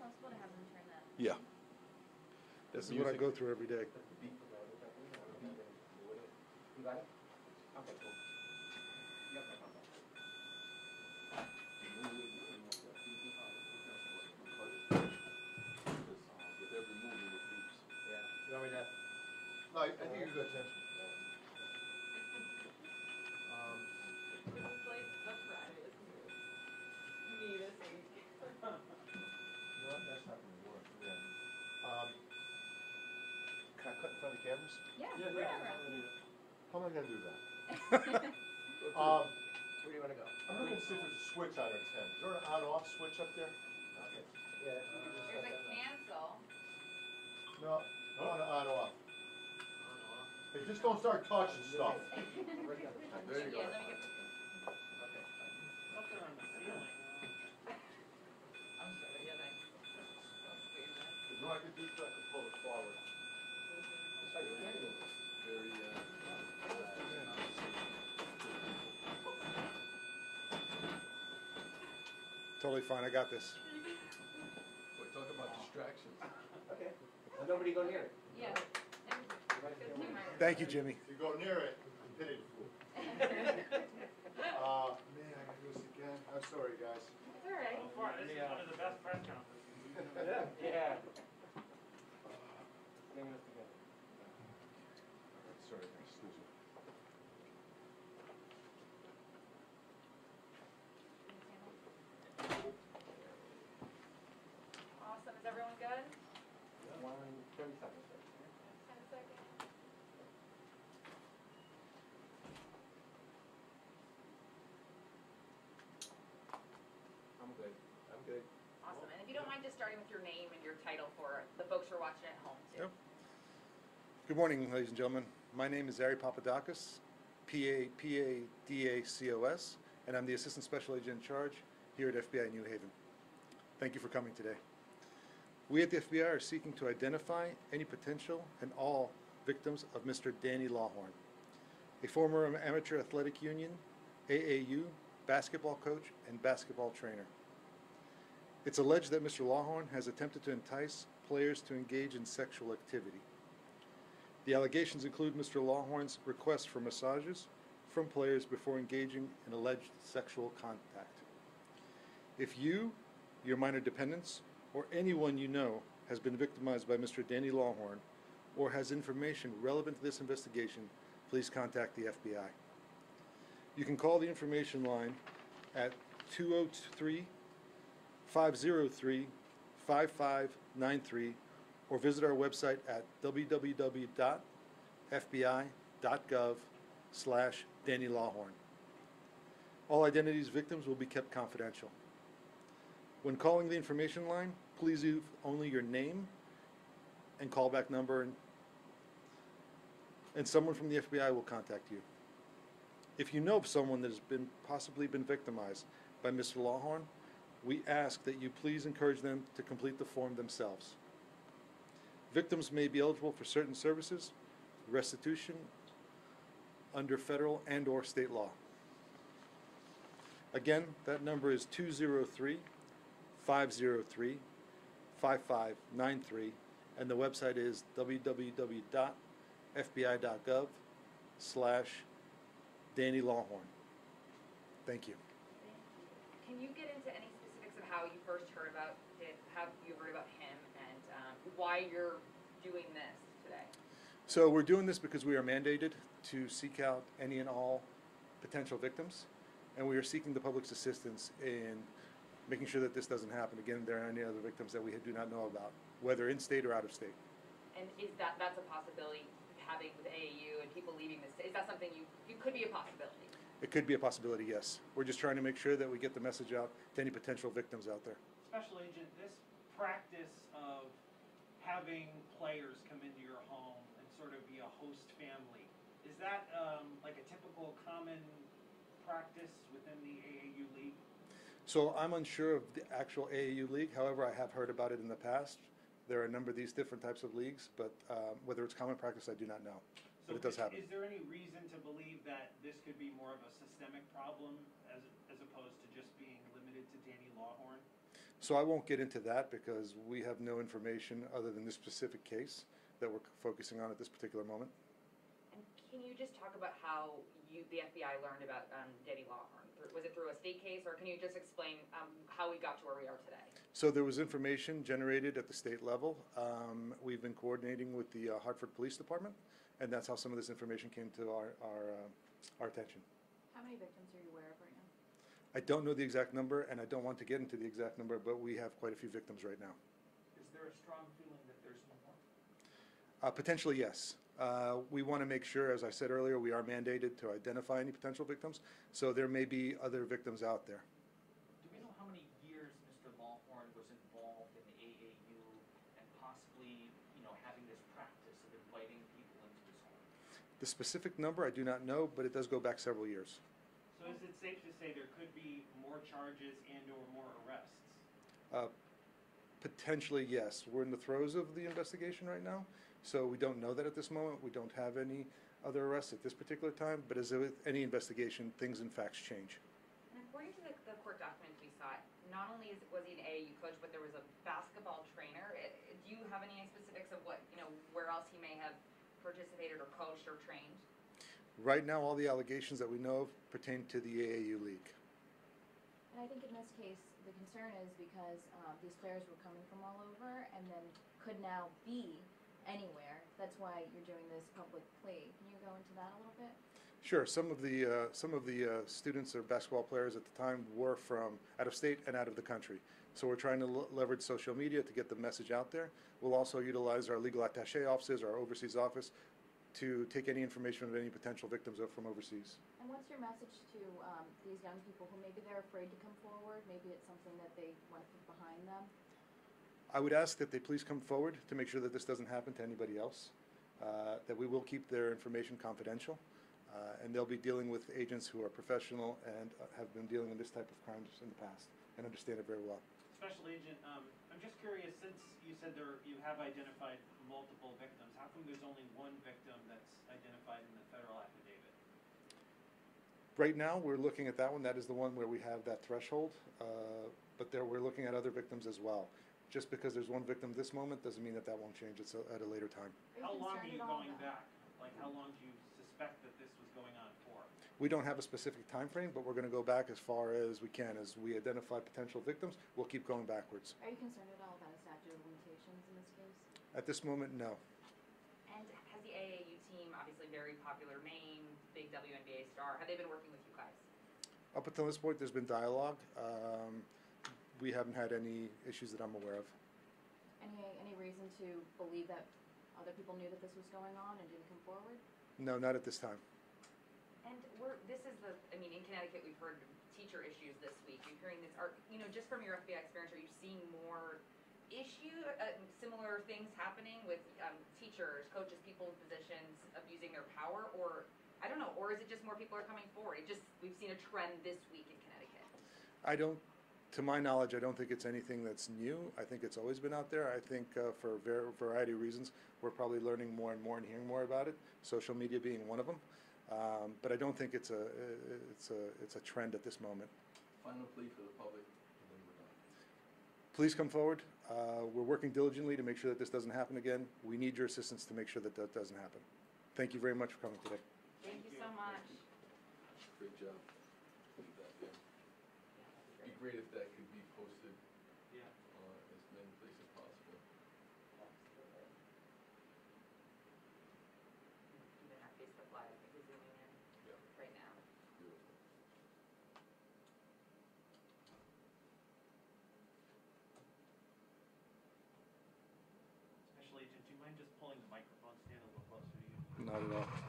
possible to have them turn that? Yeah. This is what I go through every day. You got it? Okay, cool. Yep, no problem. With every movement it leaves. Yeah. You want me to? No, I think you're good, Tim. This is like the Friday me this week. You know what, that's not gonna work, yeah. Can I cut in front of the cameras? Yeah, Yeah, whatever. How am I gonna do that? Where do you want to go? I'm looking to see if there's a switch on or 10. Is there an on-off switch up there? Okay. Yeah, if you could just There's let a them know. cancel. No, I want an on-off. Hey, just don't start touching stuff. Right down the front. There you go. Yeah, let me get. Okay. Something on the ceiling. I'm sorry. Yeah, thanks. I'll squeeze it. No, I could do so, I could pull it forward. It's like a candy movie. Very, Totally fine, I got this. boy, talk about distractions. Okay. Well, nobody go near it. Yeah. Thank you, Jimmy. If you go near it, you hit it. Man, I gotta do this again. I'm sorry, guys. It's all right. So far, this is one of the best press conferences. Yeah. Bring us together. Sorry, excuse me. Awesome. Is everyone good? 30 seconds. 10 seconds. I'm good. I'm good. Awesome. And if you don't mind just starting with your name and your title for the folks who are watching at home too. Yep. Good morning, ladies and gentlemen. My name is Ari Papadacos, P-A-P-A-D-A-C-O-S, and I'm the Assistant Special Agent in Charge here at FBI New Haven. Thank you for coming today. We at the FBI are seeking to identify any potential and all victims of Mr. Danny Lawhorn, a former amateur athletic union, AAU, basketball coach, and basketball trainer. It's alleged that Mr. Lawhorn has attempted to entice players to engage in sexual activity. The allegations include Mr. Lawhorn's request for massages from players before engaging in alleged sexual contact. If you, your minor dependents, or anyone you know has been victimized by Mr. Danny Lawhorn or has information relevant to this investigation, please contact the FBI. You can call the information line at 203-503-5593 or visit our website at www.fbi.gov/Danny Lawhorn. All identities of victims will be kept confidential. When calling the information line, please leave only your name and callback number, and someone from the FBI will contact you. If you know of someone that has possibly been victimized by Mr. Lawhorn, we ask that you please encourage them to complete the form themselves. Victims may be eligible for certain services, restitution under federal and/or state law. Again, that number is 203-503-5593, and the website is www.fbi.gov/Danny Lawhorn. Thank you. Can you get into any specifics of how you first heard about it, how you heard about him, and why you're doing this today? So we're doing this because we are mandated to seek out any and all potential victims, and we are seeking the public's assistance in making sure that this doesn't happen again. There are any other victims that we do not know about, whether in state or out of state. And is that's a possibility, having with AAU and people leaving this? Is that something you could be a possibility? It could be a possibility, yes. We're just trying to make sure that we get the message out to any potential victims out there. Special Agent, this practice of having players come into your home and sort of be a host family, is that like a typical common practice within the AAU league? So I'm unsure of the actual AAU league. However, I have heard about it in the past. There are a number of these different types of leagues, but whether it's common practice, I do not know. But it does happen. Is there any reason to believe that this could be more of a systemic problem as opposed to just being limited to Danny Lawhorn? So I won't get into that because we have no information other than this specific case that we're focusing on at this particular moment. And can you just talk about how the FBI learned about Danny Lawhorn? Was it through a state case, or can you just explain how we got to where we are today? So there was information generated at the state level. We've been coordinating with the Hartford Police Department, and that's how some of this information came to our attention. How many victims are you aware of right now? I don't know the exact number, and I don't want to get into the exact number, but we have quite a few victims right now. Is there a strong feeling that there's more? Potentially, yes. We want to make sure, as I said earlier, we are mandated to identify any potential victims, so there may be other victims out there. Do we know how many years Mr. Lawhorn was involved in the AAU and possibly, having this practice of inviting people into his home? The specific number I do not know, but it does go back several years. So is it safe to say there could be more charges and/or more arrests? Potentially, yes. We're in the throes of the investigation right now, so we don't know that at this moment. We don't have any other arrests at this particular time, but as with any investigation, things and facts change. And according to the court documents we saw, not only was he an AAU coach, but there was a basketball trainer. Do you have any specifics of what, where else he may have participated or coached or trained? Right now, all the allegations that we know of pertain to the AAU League. And I think in this case, the concern is because these players were coming from all over and then could now be anywhere. That's why you're doing this public plea. Can you go into that a little bit? Sure. Some of the students or basketball players at the time were from out of state and out of the country. So we're trying to leverage social media to get the message out there. We'll also utilize our legal attaché offices, our overseas office, to take any information of any potential victims from overseas. And what's your message to these young people who maybe they're afraid to come forward? Maybe it's something that they want to put behind them? I would ask that they please come forward to make sure that this doesn't happen to anybody else, that we will keep their information confidential, and they'll be dealing with agents who are professional and have been dealing with this type of crimes in the past and understand it very well. Special Agent, I'm just curious, since you said you have identified multiple victims, how come there's only one victim that's identified in the federal affidavit? Right now, we're looking at that one. That is the one where we have that threshold, but we're looking at other victims as well. Just because there's one victim this moment doesn't mean that won't change at a later time. How long are you concerned at all going about- back? Like, how long do you suspect that this was going on for? We don't have a specific time frame, but we're going to go back as far as we can. As we identify potential victims, we'll keep going backwards. Are you concerned at all about a statute of limitations in this case? At this moment, no. And has the AAU team, obviously very popular name, big WNBA star, have they been working with you guys? Up until this point, there's been dialogue. We haven't had any issues that I'm aware of. Any reason to believe that other people knew that this was going on and didn't come forward? No, not at this time. And in Connecticut, we've heard teacher issues this week. You're hearing this, just from your FBI experience, are you seeing more similar things happening with teachers, coaches, people in positions abusing their power, or I don't know, or is it just more people are coming forward? We've seen a trend this week in Connecticut. To my knowledge, I don't think it's anything that's new. I think it's always been out there. I think for a variety of reasons, we're probably learning more and more and hearing more about it, social media being one of them. But I don't think it's a trend at this moment. Final plea for the public, and then we're done. Please come forward. We're working diligently to make sure that this doesn't happen again. We need your assistance to make sure that that doesn't happen. Thank you very much for coming today. Thank you so much. Great job. Did that, yeah. Be great if that could be posted Yeah. as many places as possible. Even our Facebook Live, I think we're zooming in Yeah, right now. beautiful. Special Agent, do you mind just pulling the microphone stand a little closer to you? Not at all.